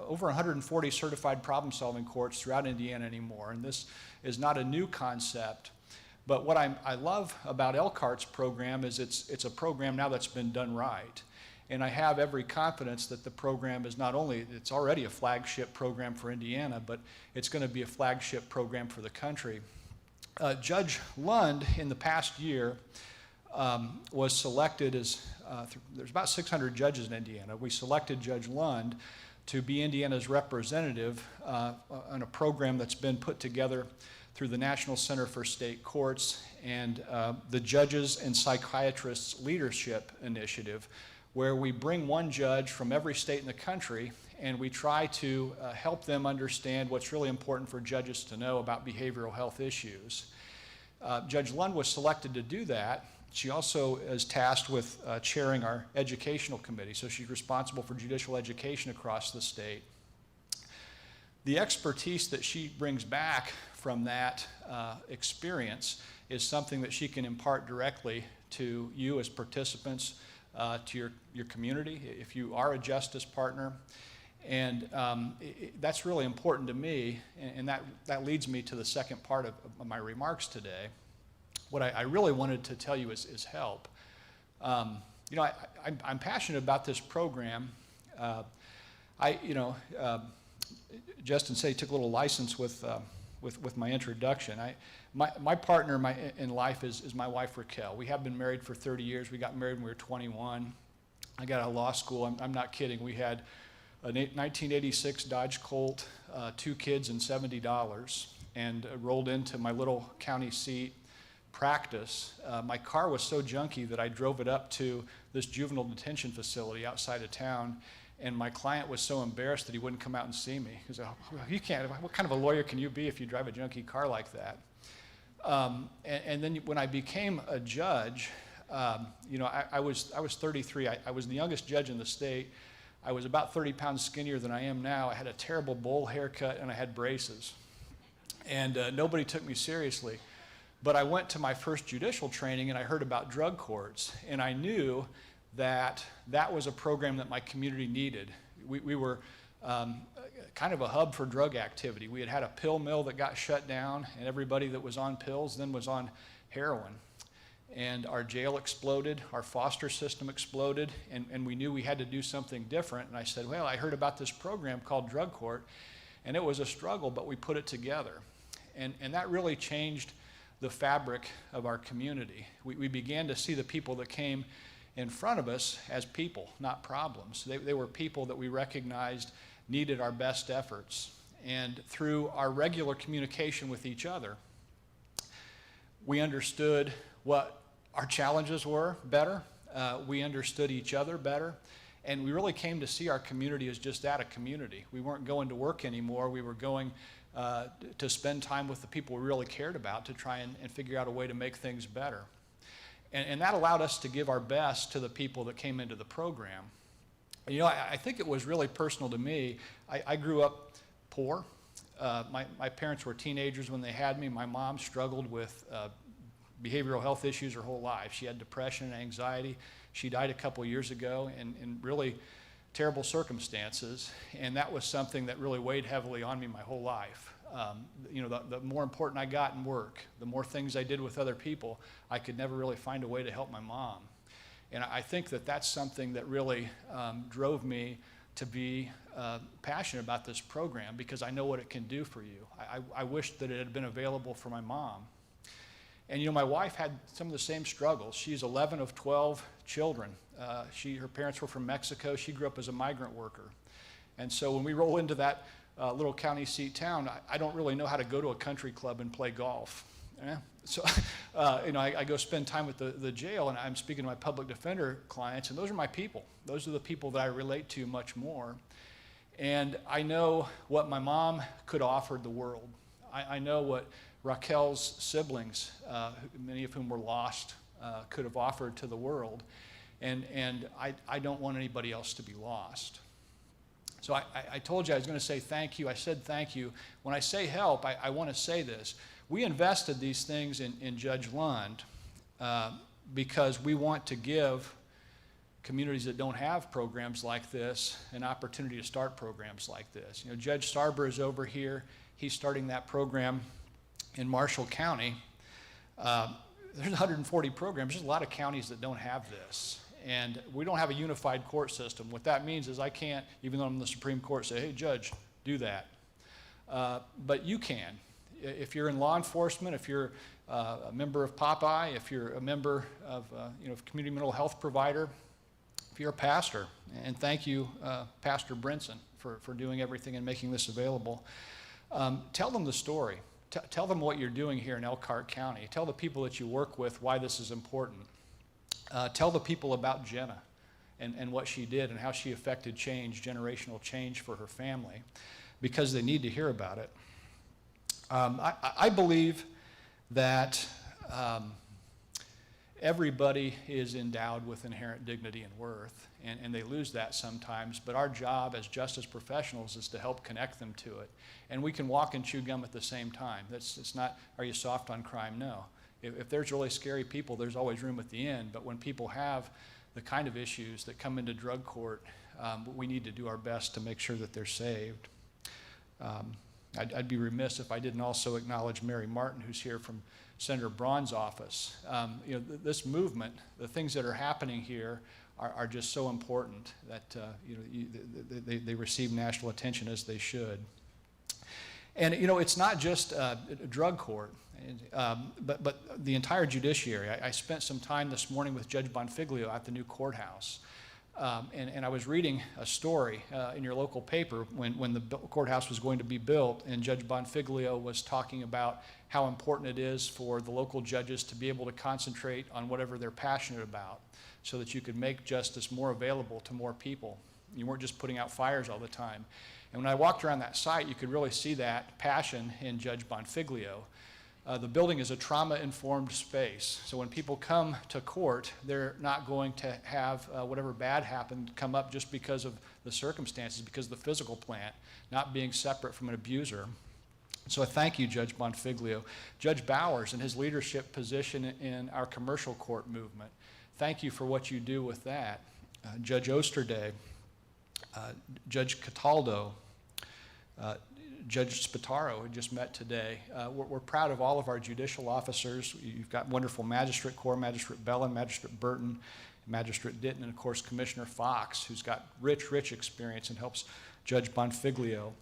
over 140 certified problem-solving courts throughout Indiana anymore, and this is not a new concept. But what I love about Elkhart's program is it's a program now that's been done right. And I have every confidence that the program is it's already a flagship program for Indiana, but it's going to be a flagship program for the country. Judge Lund, in the past year, was selected as, there's about 600 judges in Indiana. We selected Judge Lund to be Indiana's representative on a program that's been put together through the National Center for State Courts and the Judges and Psychiatrists Leadership Initiative, where we bring one judge from every state in the country and we try to help them understand what's really important for judges to know about behavioral health issues. Judge Lund was selected to do that. She also is tasked with chairing our educational committee, so she's responsible for judicial education across the state. The expertise that she brings back from that experience is something that she can impart directly to you as participants, to your community, if you are a justice partner. And that's really important to me, and that leads me to the second part of my remarks today. What I really wanted to tell you is help. I'm passionate about this program. Justin said he took a little license with my introduction. My partner in life is my wife, Raquel. We have been married for 30 years. We got married when we were 21. I got out of law school. I'm not kidding. We had a 1986 Dodge Colt, 2 kids, and $70, and rolled into my little county seat practice. My car was so junky that I drove it up to this juvenile detention facility outside of town. And my client was so embarrassed that he wouldn't come out and see me. He said, "You can't. What kind of a lawyer can you be if you drive a junky car like that?" And then when I became a judge, I was 33. I was the youngest judge in the state. I was about 30 pounds skinnier than I am now. I had a terrible bowl haircut and I had braces. And nobody took me seriously. But I went to my first judicial training and I heard about drug courts, and I knew that was a program that my community needed. We were kind of a hub for drug activity. We had a pill mill that got shut down, and everybody that was on pills then was on heroin. And our jail exploded, our foster system exploded, and we knew we had to do something different. And I said, well, I heard about this program called Drug Court, and it was a struggle, but we put it together. And that really changed the fabric of our community. We began to see the people that came in front of us as people, not problems. They were people that we recognized needed our best efforts. And through our regular communication with each other, we understood what our challenges were better. We understood each other better. And we really came to see our community as just that, a community. We weren't going to work anymore. We were going to spend time with the people we really cared about to try and figure out a way to make things better. And that allowed us to give our best to the people that came into the program. You know, I think it was really personal to me. I grew up poor. My parents were teenagers when they had me. My mom struggled with behavioral health issues her whole life. She had depression and anxiety. She died a couple years ago in really terrible circumstances, and that was something that really weighed heavily on me my whole life. You know, the more important I got in work, the more things I did with other people, I could never really find a way to help my mom. And I think that that's something that really drove me to be passionate about this program, because I know what it can do for you. I wish that it had been available for my mom. And you know, my wife had some of the same struggles. She's 11 of 12 children. Her parents were from Mexico. She grew up as a migrant worker. And so when we roll into that little county seat town, I don't really know how to go to a country club and play golf. So you know, I go spend time with the jail, and I'm speaking to my public defender clients, and those are my people. Those are the people that I relate to much more. And I know what my mom could offer the world. I know what Raquel's siblings, many of whom were lost, could have offered to the world. And I don't want anybody else to be lost. So I told you I was going to say thank you. I said thank you. When I say help, I want to say this. We invested these things in Judge Lund because we want to give communities that don't have programs like this an opportunity to start programs like this. You know, Judge Sarber is over here. He's starting that program in Marshall County. There's 140 programs. There's a lot of counties that don't have this. And we don't have a unified court system. What that means is I can't, even though I'm in the Supreme Court, say, hey, judge, do that. But you can. If you're in law enforcement, if you're a member of Popeye, if you're a member of community mental health provider, if you're a pastor, and thank you, Pastor Brinson, for doing everything and making this available. Tell them the story. Tell them what you're doing here in Elkhart County. Tell the people that you work with why this is important. Tell the people about Jenna and what she did and how she affected change, generational change for her family, because they need to hear about it. I believe that everybody is endowed with inherent dignity and worth, and they lose that sometimes, but our job as justice professionals is to help connect them to it. And we can walk and chew gum at the same time. It's not, are you soft on crime? No. If there's really scary people, there's always room at the end, but when people have the kind of issues that come into drug court, we need to do our best to make sure that they're saved. I'd be remiss if I didn't also acknowledge Mary Martin, who's here from Senator Braun's office. This movement, the things that are happening here are just so important that they receive national attention as they should. And it's not just a drug court, but the entire judiciary. I spent some time this morning with Judge Bonfiglio at the new courthouse. And I was reading a story in your local paper when the courthouse was going to be built, and Judge Bonfiglio was talking about how important it is for the local judges to be able to concentrate on whatever they're passionate about so that you could make justice more available to more people. You weren't just putting out fires all the time. And when I walked around that site, you could really see that passion in Judge Bonfiglio. The building is a trauma-informed space. So when people come to court, they're not going to have whatever bad happened come up just because of the circumstances, because of the physical plant, not being separate from an abuser. So I thank you, Judge Bonfiglio. Judge Bowers and his leadership position in our commercial court movement, thank you for what you do with that. Judge Osterday, Judge Cataldo, Judge Spataro, who just met today. We're proud of all of our judicial officers. You've got wonderful Magistrate Corps, Magistrate Bellin, Magistrate Burton, Magistrate Ditton, and of course Commissioner Fox, who's got rich experience and helps Judge Bonfiglio.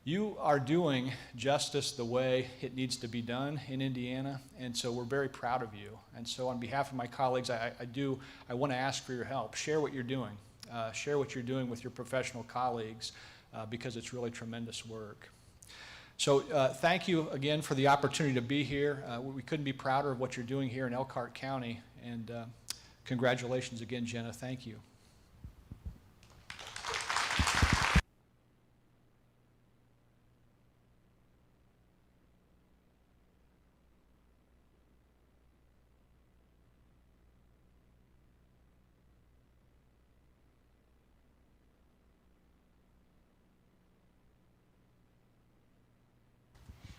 You are doing justice the way it needs to be done in Indiana, and so we're very proud of you. And so on behalf of my colleagues, I want to ask for your help. Share what you're doing. Share what you're doing with your professional colleagues because it's really tremendous work. So thank you again for the opportunity to be here. We couldn't be prouder of what you're doing here in Elkhart County, and congratulations again, Jenna. Thank you.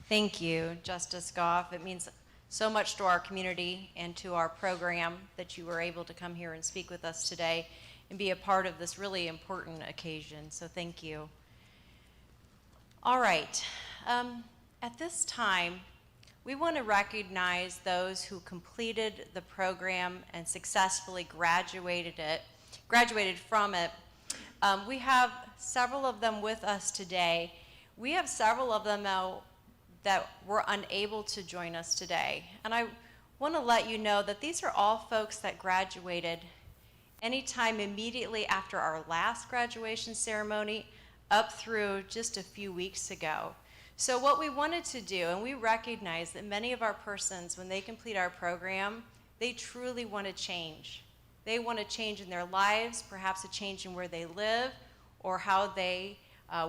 Thank you, Justice Goff. It means so much to our community and to our program that you were able to come here and speak with us today and be a part of this really important occasion, so thank you. All right, at this time, we want to recognize those who completed the program and successfully graduated from it. We have several of them with us today. We have several of them now that were unable to join us today. And I want to let you know that these are all folks that graduated anytime immediately after our last graduation ceremony up through just a few weeks ago. So what we wanted to do, and we recognize that many of our persons, when they complete our program, they truly want to change. They want to change in their lives, perhaps a change in where they live or how they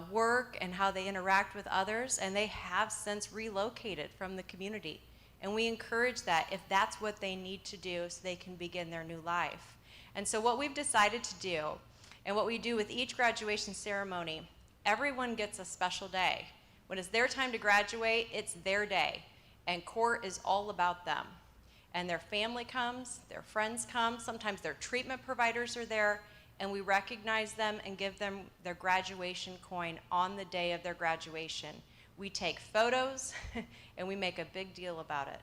work and how they interact with others, and they have since relocated from the community. And we encourage that if that's what they need to do so they can begin their new life. And so what we've decided to do, and what we do with each graduation ceremony, everyone gets a special day. When it's their time to graduate, it's their day, and court is all about them. And their family comes, their friends come, sometimes their treatment providers are there, and we recognize them and give them their graduation coin on the day of their graduation. We take photos and we make a big deal about it.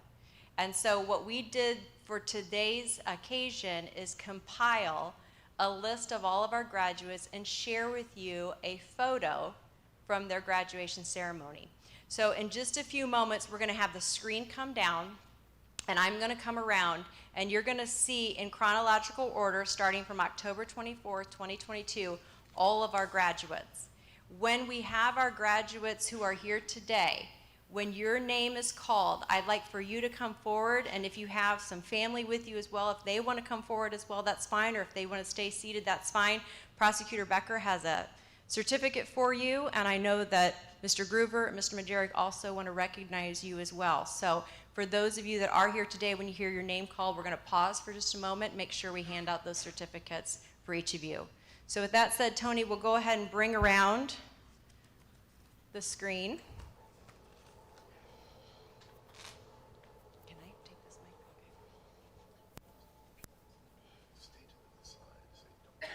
And so what we did for today's occasion is compile a list of all of our graduates and share with you a photo from their graduation ceremony. So in just a few moments, we're gonna have the screen come down, and I'm gonna come around, and you're gonna see in chronological order, starting from October 24th, 2022, all of our graduates. When we have our graduates who are here today, when your name is called, I'd like for you to come forward, and if you have some family with you as well, if they wanna come forward as well, that's fine, or if they wanna stay seated, that's fine. Prosecutor Becker has a certificate for you, and I know that Mr. Groover and Mr. Majerick also wanna recognize you as well. So for those of you that are here today, when you hear your name called, we're gonna pause for just a moment, make sure we hand out those certificates for each of you. So with that said, Tony, we'll go ahead and bring around the screen. Can I take this mic? Okay.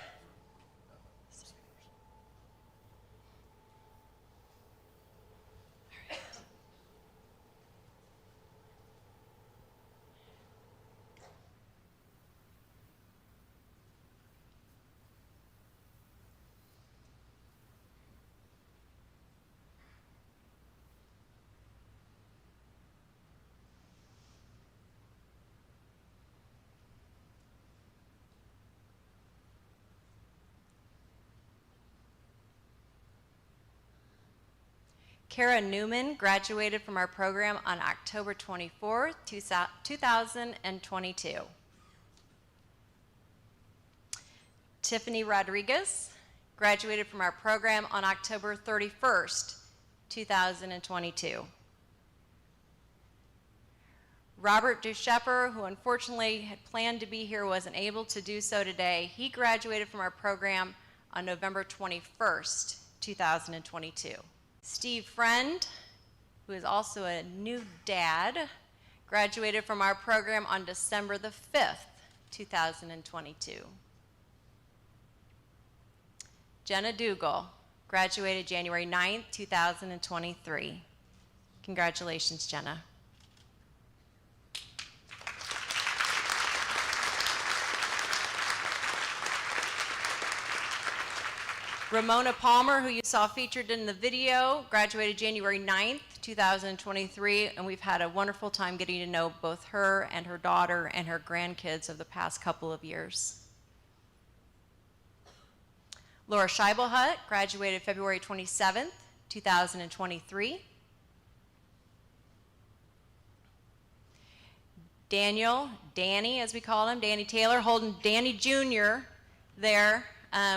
Kara Newman graduated from our program on October 24th, 2022. Tiffany Rodriguez graduated from our program on October 31st, 2022. Robert Dushepper, who unfortunately had planned to be here, wasn't able to do so today. He graduated from our program on November 21st, 2022. Steve Friend, who is also a new dad, graduated from our program on December the 5th, 2022. Jenna Dougal graduated January 9th, 2023. Congratulations, Jenna. Ramona Palmer, who you saw featured in the video, graduated January 9th, 2023, and we've had a wonderful time getting to know both her and her daughter and her grandkids over the past couple of years. Laura Scheibelhut graduated February 27th, 2023. Danny as we call him, Danny Taylor, holding Danny Jr. there,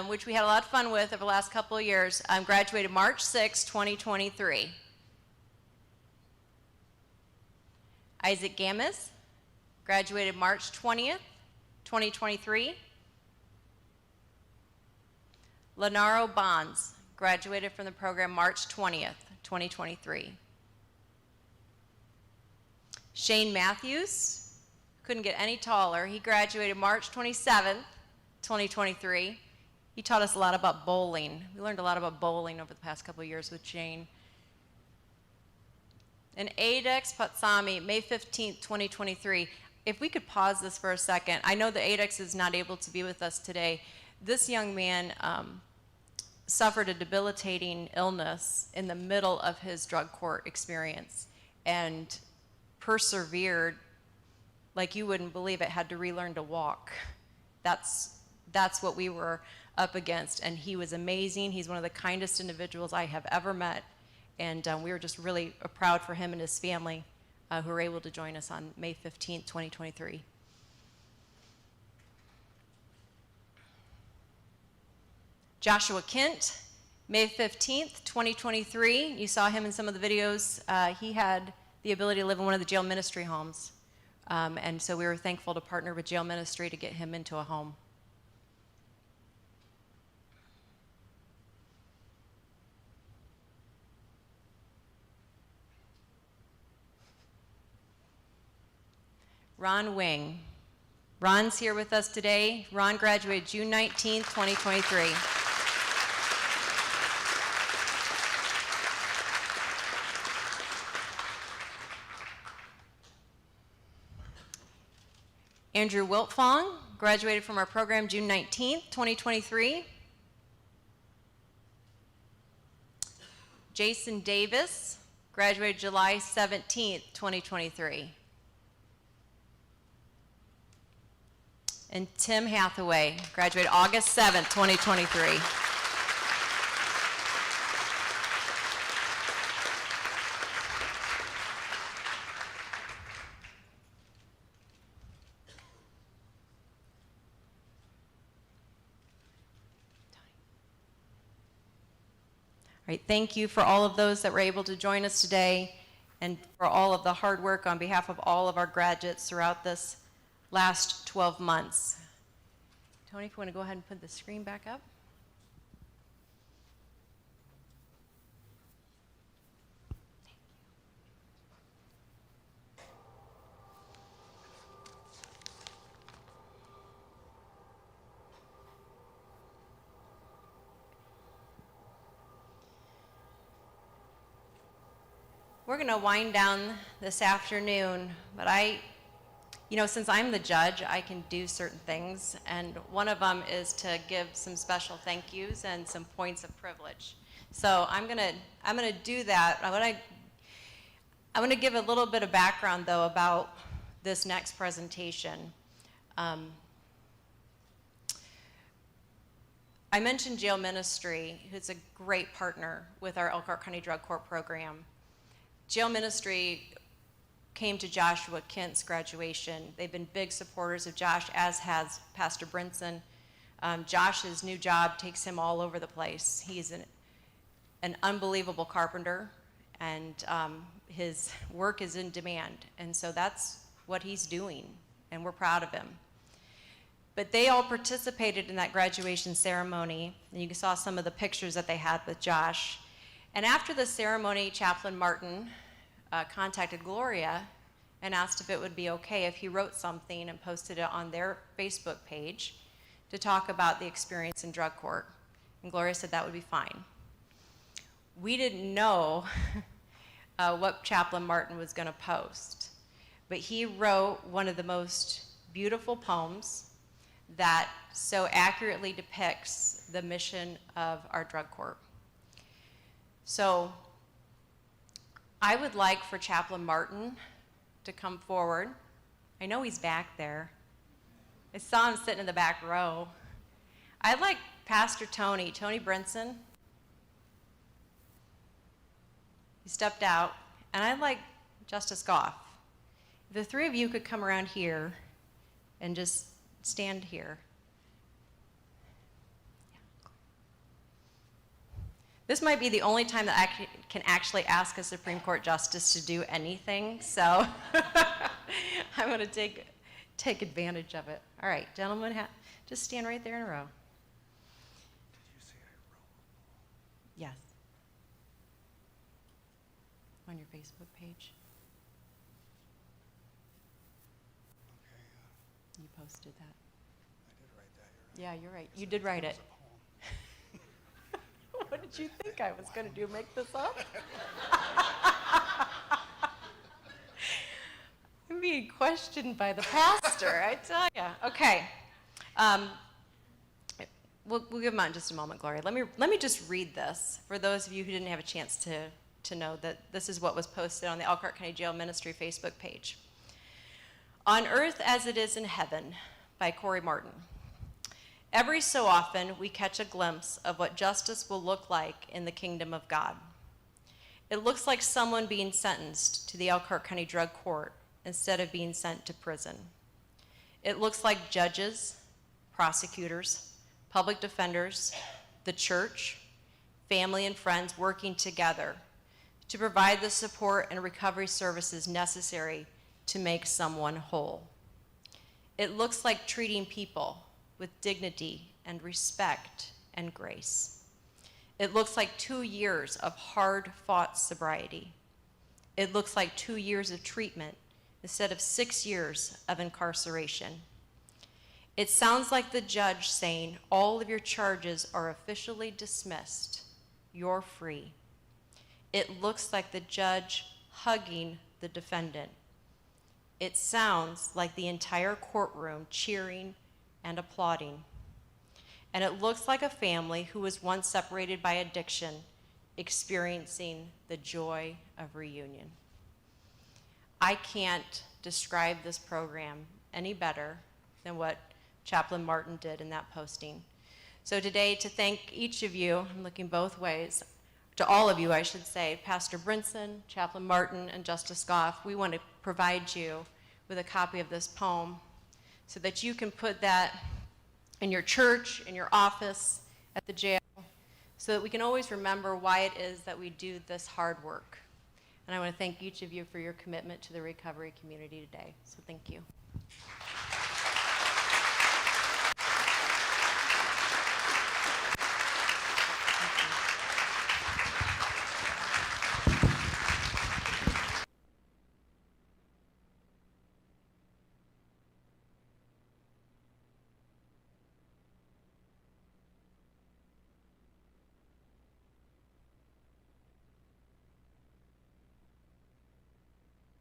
which we had a lot of fun with over the last couple of years, graduated March 6, 2023. Isaac Gamis graduated March 20th, 2023. Lenaro Bonds graduated from the program March 20th, 2023. Shane Matthews, couldn't get any taller. He graduated March 27th, 2023. He taught us a lot about bowling. We learned a lot about bowling over the past couple of years with Shane. And Adex Patsami, May 15th, 2023. If we could pause this for a second. I know that Adex is not able to be with us today. This young man suffered a debilitating illness in the middle of his drug court experience and persevered like you wouldn't believe it, had to relearn to walk. That's what we were up against, and he was amazing. He's one of the kindest individuals I have ever met, and we were just really proud for him and his family who were able to join us on May 15th, 2023. Joshua Kent, May 15th, 2023. You saw him in some of the videos. He had the ability to live in one of the jail ministry homes. And so we were thankful to partner with jail ministry to get him into a home. Ron Wing. Ron's here with us today. Ron graduated June 19th, 2023. Andrew Wiltfong graduated from our program June 19th, 2023. Jason Davis graduated July 17th, 2023. And Tim Hathaway graduated August 7th, 2023. All right, thank you for all of those that were able to join us today and for all of the hard work on behalf of all of our graduates throughout this last 12 months. Tony, if you want to go ahead and put the screen back up. We're going to wind down this afternoon, but since I'm the judge, I can do certain things, and one of them is to give some special thank yous and some points of privilege. So I'm gonna do that. I want to give a little bit of background though about this next presentation. I mentioned jail ministry, who's a great partner with our Elkhart County Drug Court program. Jail ministry came to Joshua Kent's graduation. They've been big supporters of Josh, as has Pastor Brinson. Josh's new job takes him all over the place. He's an unbelievable carpenter, and his work is in demand. And so that's what he's doing, and we're proud of him. But they all participated in that graduation ceremony, and you saw some of the pictures that they had with Josh. And after the ceremony, Chaplain Martin contacted Gloria and asked if it would be okay if he wrote something and posted it on their Facebook page to talk about the experience in drug court. And Gloria said that would be fine. we didn't know what Chaplain Martin was going to post, but he wrote one of the most beautiful poems that so accurately depicts the mission of our drug court. So I would like for Chaplain Martin to come forward. I know he's back there. I saw him sitting in the back row. I'd like Pastor Tony Brinson. He stepped out. And I'd like Justice Goff. If the three of you could come around here and just stand here. This might be the only time that I can actually ask a Supreme Court justice to do anything, so I'm going to take advantage of it. All right, gentlemen, just stand right there in a row. Did you say I wrote? Yes. On your Facebook page. Okay, You posted that. I did write that. You're right. Yeah, you're right. You Because did I write thought it. was a poem. What did you think I was going to do? Make this up? I'm being questioned by the pastor, I tell you. Okay. We'll give him on in just a moment, Gloria. Let me just read this for those of you who didn't have a chance to know that this is what was posted on the Elkhart County Jail Ministry Facebook page. On Earth as It Is in Heaven by Corey Martin. Every so often, we catch a glimpse of what justice will look like in the kingdom of God. It looks like someone being sentenced to the Elkhart County Drug Court instead of being sent to prison. It looks like judges, prosecutors, public defenders, the church, family and friends working together to provide the support and recovery services necessary to make someone whole. It looks like treating people with dignity and respect and grace. It looks like 2 years of hard-fought sobriety. It looks like 2 years of treatment instead of 6 years of incarceration. It sounds like the judge saying, all of your charges are officially dismissed. You're free. It looks like the judge hugging the defendant. It sounds like the entire courtroom cheering and applauding. And it looks like a family who was once separated by addiction experiencing the joy of reunion. I can't describe this program any better than what Chaplain Martin did in that posting. So today, to thank each of you, I'm looking both ways, to all of you, I should say, Pastor Brinson, Chaplain Martin, and Justice Goff, we want to provide you with a copy of this poem so that you can put that in your church, in your office, at the jail, so that we can always remember why it is that we do this hard work. And I want to thank each of you for your commitment to the recovery community today. So thank you.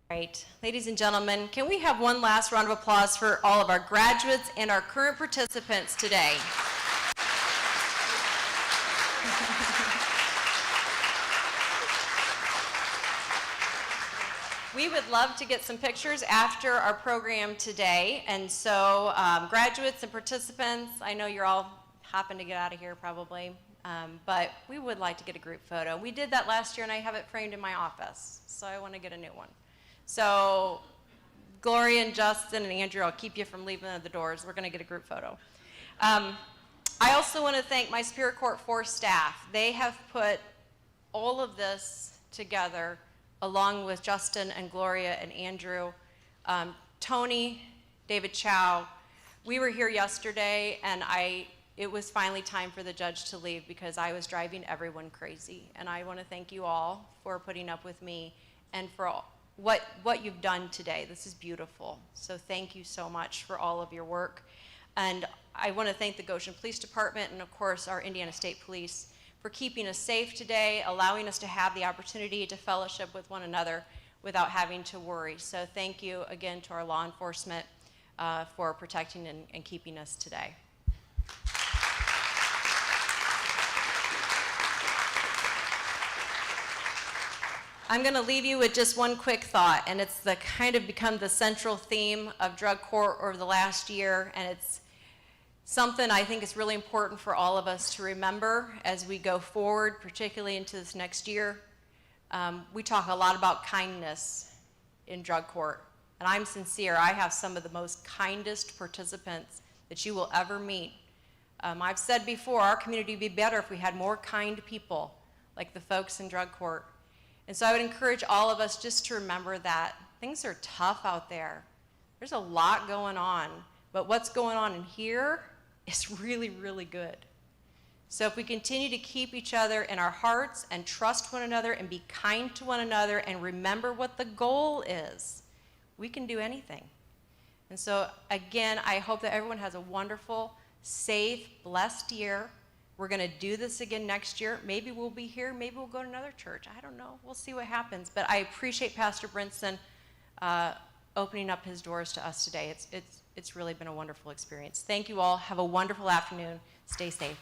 Right, ladies and gentlemen, can we have one last round of applause for all of our graduates and our current participants today? We would love to get some pictures after our program today, and so graduates and participants, I know you're all hopping to get out of here probably, but we would like to get a group photo. We did that last year and I have it framed in my office, so I want to get a new one. So Gloria and Justin and Andrew, I'll keep you from leaving the doors. We're going to get a group photo. I also want to thank my Superior Court 4 staff. They have put all of this together along with Justin and Gloria and Andrew. Tony, David Chow, we were here yesterday and it was finally time for the judge to leave because I was driving everyone crazy. And I want to thank you all for putting up with me and for what you've done today. This is beautiful. So thank you so much for all of your work. And I want to thank the Goshen Police Department and of course our Indiana State Police for keeping us safe today, allowing us to have the opportunity to fellowship with one another without having to worry. So thank you again to our law enforcement for protecting and keeping us today. I'm going to leave you with just one quick thought, and it's the kind of become the central theme of drug court over the last year, and it's something I think is really important for all of us to remember as we go forward, particularly into this next year. We talk a lot about kindness in drug court, and I'm sincere. I have some of the most kindest participants that you will ever meet. I've said before, our community would be better if we had more kind people like the folks in drug court. And so I would encourage all of us just to remember that things are tough out there. There's a lot going on, but what's going on in here is really, really good. So if we continue to keep each other in our hearts and trust one another and be kind to one another and remember what the goal is, we can do anything. And so again, I hope that everyone has a wonderful, safe, blessed year. We're going to do this again next year. Maybe we'll be here. Maybe we'll go to another church. I don't know. We'll see what happens. But I appreciate Pastor Brinson opening up his doors to us today. It's really been a wonderful experience. Thank you all. Have a wonderful afternoon. Stay safe.